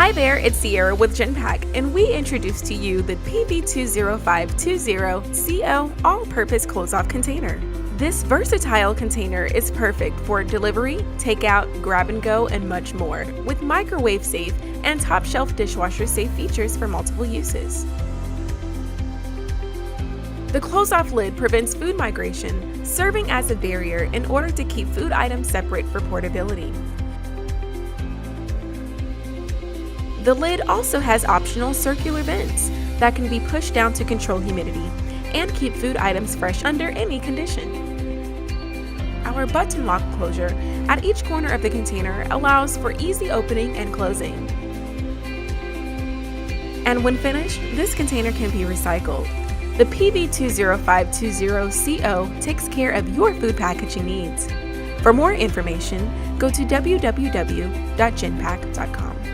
Hi there, it's Sierra with Genpak, and we introduce to you the PV20520CO all-purpose close-off container. This versatile container is perfect for delivery, takeout, grab-and-go, and much more, with microwave-safe and top-shelf dishwasher-safe features for multiple uses. The close-off lid prevents food migration, serving as a barrier in order to keep food items separate for portability. The lid also has optional circular vents that can be pushed down to control humidity and keep food items fresh under any condition. Our button lock closure at each corner of the container allows for easy opening and closing. And when finished, this container can be recycled. The PV20520CO takes care of your food packaging needs. For more information, go to www.genpak.com.